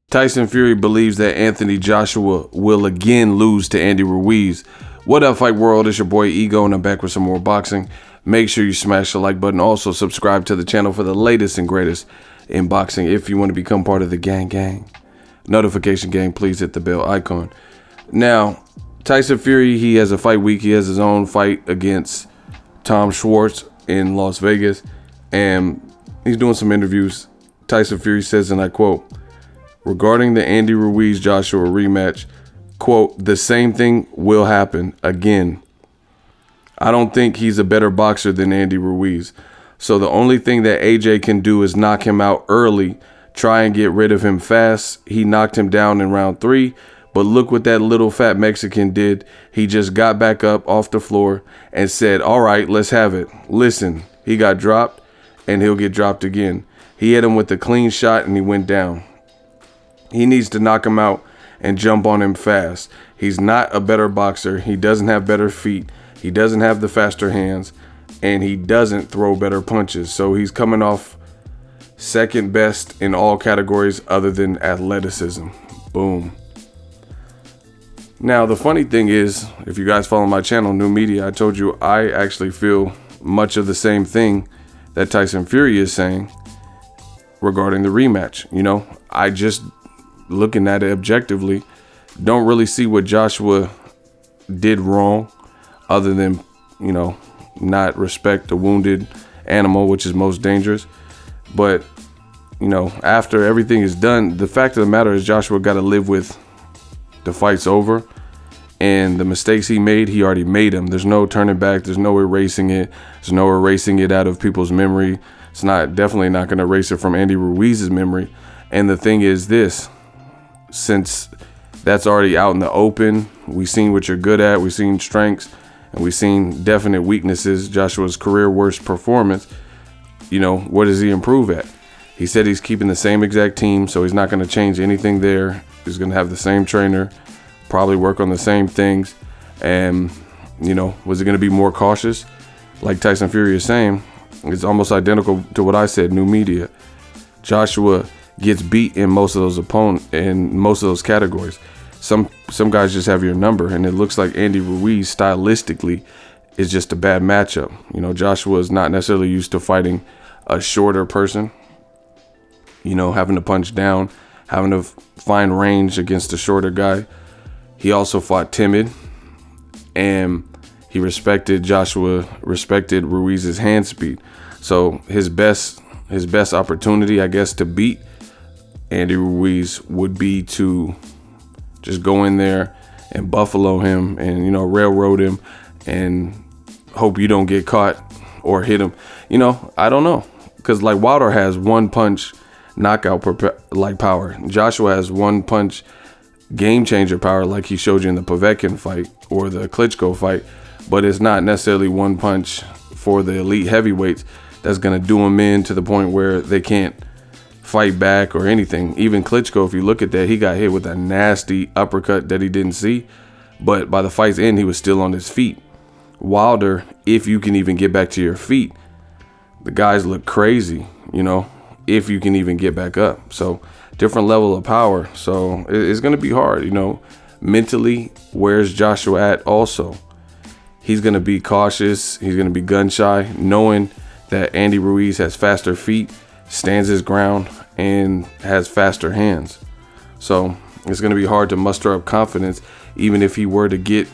Tyson Fury believes that Anthony Joshua will again lose to Andy Ruiz. What up, Fight World? It's your boy Ego, and I'm back with some more boxing. Make sure you smash the like button. Also, subscribe to the channel for the latest and greatest in boxing. If you want to become part of the gang, notification gang, please hit the bell icon. Now, Tyson Fury, he has a fight week. He has his own fight against Tom Schwartz in Las Vegas, and he's doing some interviews. Tyson Fury says, and I quote, regarding the Andy Ruiz-Joshua rematch, quote, the same thing will happen again. I don't think he's a better boxer than Andy Ruiz. So the only thing that AJ can do is knock him out early, try and get rid of him fast. He knocked him down in round 3, but look what that little fat Mexican did. He just got back up off the floor and said, all right, let's have it. Listen, he got dropped and he'll get dropped again. He hit him with a clean shot and he went down. He needs to knock him out and jump on him fast. He's not a better boxer. He doesn't have better feet. He doesn't have the faster hands, and he doesn't throw better punches. So he's coming off second best in all categories other than athleticism. Boom. Now, the funny thing is, if you guys follow my channel, New Media, I told you I actually feel much of the same thing that Tyson Fury is saying regarding the rematch. You know, I just, looking at it objectively, don't really see what Joshua did wrong other than, you know, not respect the wounded animal, which is most dangerous. But, you know, after everything is done, the fact of the matter is Joshua got to live with the fight's over, and the mistakes he made, he already made them. There's no turning back. There's no erasing it. There's no erasing it out of people's memory. It's definitely not going to erase it from Andy Ruiz's memory. And the thing is this, since that's already out in the open, we've seen what you're good at, we've seen strengths, and we've seen definite weaknesses. Joshua's career worst performance, you know, what does he improve at? He said he's keeping the same exact team, so he's not going to change anything there. He's going to have the same trainer, probably work on the same things. And, you know, was he going to be more cautious? Like Tyson Fury is saying, it's almost identical to what I said, New Media. Joshua gets beat in most of those categories. Some guys just have your number, and it looks like Andy Ruiz stylistically is just a bad matchup. You know, Joshua is not necessarily used to fighting a shorter person, you know, having to punch down, having to find range against a shorter guy. He also fought timid, and he respected Ruiz's hand speed. So his best opportunity, I guess, to beat Andy Ruiz would be to just go in there and buffalo him and, you know, railroad him and hope you don't get caught or hit him. You know, I don't know, because like Wilder has one punch knockout like power. Joshua has one punch game changer power, like he showed you in the Povetkin fight or the Klitschko fight, but it's not necessarily one punch for the elite heavyweights that's going to do them in to the point where they can't fight back or anything. Even Klitschko, if you look at that, he got hit with a nasty uppercut that he didn't see, but by the fight's end, he was still on his feet. Wilder, if you can even get back to your feet, the guys look crazy, you know, if you can even get back up. So different level of power. So it's going to be hard, you know. Mentally, where's Joshua at also? He's going to be cautious. He's going to be gun shy, knowing that Andy Ruiz has faster feet, stands his ground, and has faster hands. So it's going to be hard to muster up confidence even if he were to get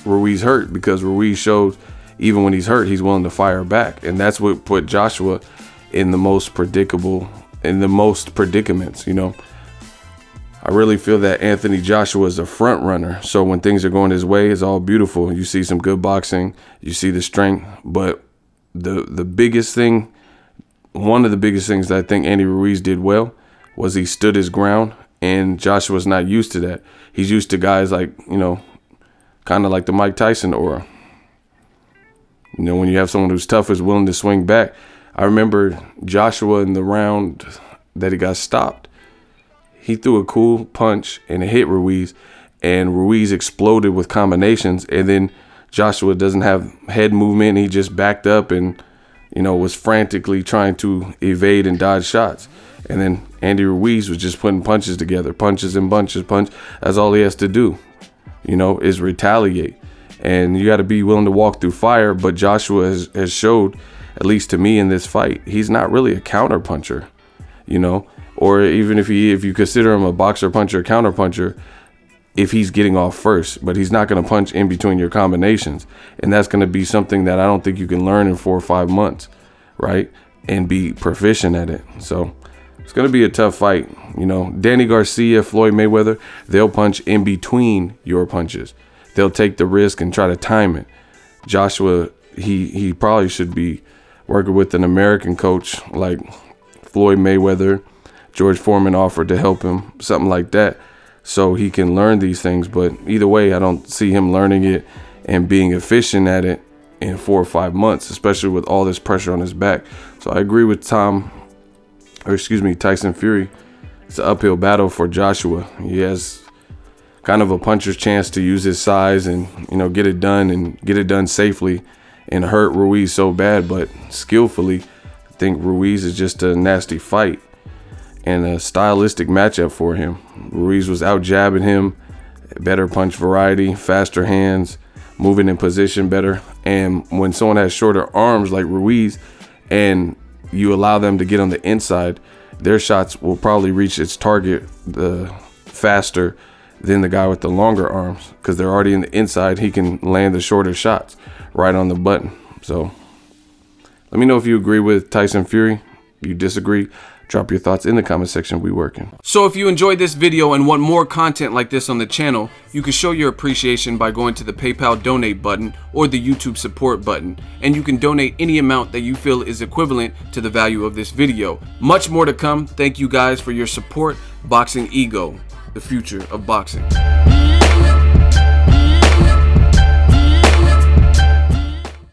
Ruiz hurt, because Ruiz showed even when he's hurt, he's willing to fire back. And that's what put Joshua in the most predicaments, you know. I really feel that Anthony Joshua is a front runner. So when things are going his way, it's all beautiful. You see some good boxing, you see the strength, but the biggest thing, one of the biggest things that I think Andy Ruiz did well was he stood his ground, and Joshua's not used to that. He's used to guys like, you know, kind of like the Mike Tyson aura. You know, when you have someone who's tough, is willing to swing back. I remember Joshua in the round that he got stopped. He threw a cool punch and it hit Ruiz, and Ruiz exploded with combinations, and then Joshua doesn't have head movement. He just backed up and, you know, was frantically trying to evade and dodge shots. And then Andy Ruiz was just putting punches together, punches and bunches, punch. That's all he has to do, you know, is retaliate. And you got to be willing to walk through fire. But Joshua has showed, at least to me in this fight, he's not really a counter puncher, you know, or even if you consider him a boxer puncher, counter puncher, if he's getting off first, but he's not going to punch in between your combinations. And that's going to be something that I don't think you can learn in 4 or 5 months, right? And be proficient at it. So it's going to be a tough fight. You know, Danny Garcia, Floyd Mayweather, they'll punch in between your punches. They'll take the risk and try to time it. Joshua, he probably should be working with an American coach like Floyd Mayweather. George Foreman offered to help him, something like that, so he can learn these things. But either way, I don't see him learning it and being efficient at it in 4 or 5 months, especially with all this pressure on his back. So I agree with Tyson Fury. It's an uphill battle for Joshua. He has kind of a puncher's chance to use his size and, you know, get it done safely and hurt Ruiz so bad, but skillfully. I think Ruiz is just a nasty fight and a stylistic matchup for him. Ruiz was out jabbing him, better punch variety, faster hands, moving in position better. And when someone has shorter arms like Ruiz and you allow them to get on the inside, their shots will probably reach its target faster than the guy with the longer arms, because they're already in the inside. He can land the shorter shots right on the button. So let me know if you agree with Tyson Fury. If you disagree, drop your thoughts in the comment section. We working. So if you enjoyed this video and want more content like this on the channel, you can show your appreciation by going to the PayPal donate button or the YouTube support button, and you can donate any amount that you feel is equivalent to the value of this video. Much more to come. Thank you guys for your support. Boxing Ego, the future of boxing.